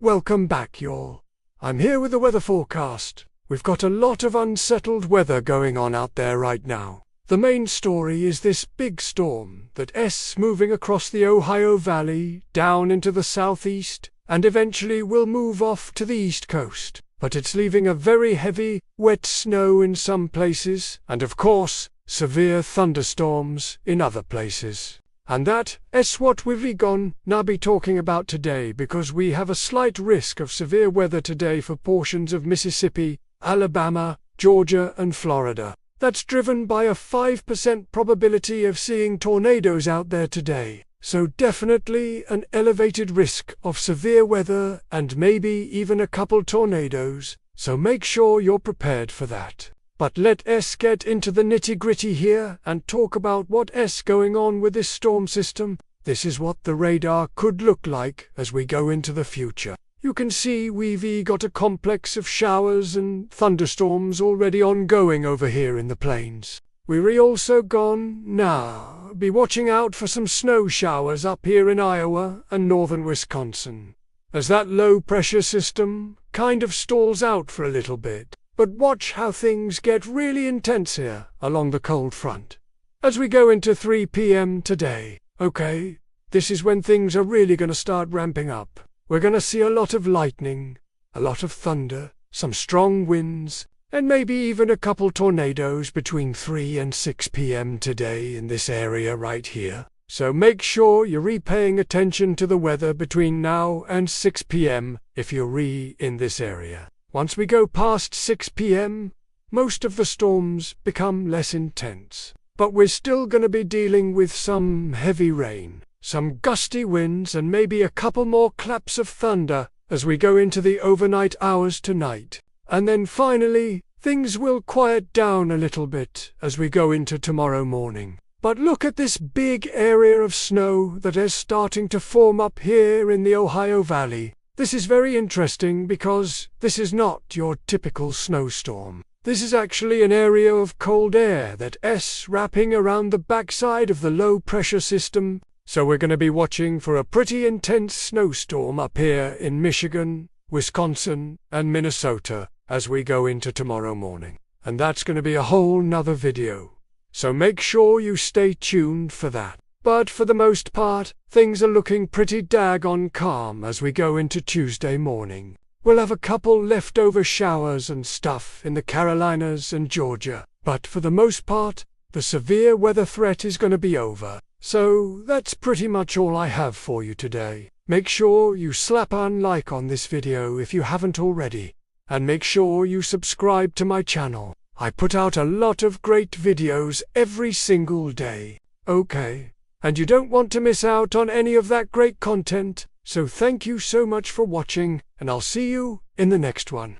Welcome back, y'all. I'm here with the weather forecast. We've got a lot of unsettled weather going on out there right now. The main story is this big storm that's moving across the Ohio Valley, down into the southeast, and eventually will move off to the east coast. But it's leaving a very heavy, wet snow in some places, and of course, severe thunderstorms in other places. And that's what we're gonna be talking about today, because we have a slight risk of severe weather today for portions of Mississippi, Alabama, Georgia, and Florida. That's driven by a 5% probability of seeing tornadoes out there today. So definitely an elevated risk of severe weather and maybe even a couple tornadoes. So make sure you're prepared for that. But let's get into the nitty-gritty here and talk about what's going on with this storm system. This is what the radar could look like as we go into the future. You can see we've got a complex of showers and thunderstorms already ongoing over here in the plains. We're also gonna be watching out for some snow showers up here in Iowa and northern Wisconsin, as that low-pressure system kind of stalls out for a little bit. But watch how things get really intense here along the cold front. As we go into 3 p.m. today, okay, this is when things are really going to start ramping up. We're going to see a lot of lightning, a lot of thunder, some strong winds, and maybe even a couple tornadoes between 3 and 6 p.m. today in this area right here. So make sure you're paying attention to the weather between now and 6 p.m. if you're in this area. Once we go past 6 p.m., most of the storms become less intense. But we're still going to be dealing with some heavy rain, some gusty winds, and maybe a couple more claps of thunder as we go into the overnight hours tonight. And then finally, things will quiet down a little bit as we go into tomorrow morning. But look at this big area of snow that is starting to form up here in the Ohio Valley. This is very interesting because this is not your typical snowstorm. This is actually an area of cold air that's wrapping around the backside of the low-pressure system. So we're going to be watching for a pretty intense snowstorm up here in Michigan, Wisconsin, and Minnesota as we go into tomorrow morning. And that's going to be a whole nother video. So make sure you stay tuned for that. But for the most part, things are looking pretty daggone calm as we go into Tuesday morning. We'll have a couple leftover showers and stuff in the Carolinas and Georgia. But for the most part, the severe weather threat is going to be over. So that's pretty much all I have for you today. Make sure you slap a like on this video if you haven't already. And make sure you subscribe to my channel. I put out a lot of great videos every single day. Okay. And you don't want to miss out on any of that great content. So thank you so much for watching, and I'll see you in the next one.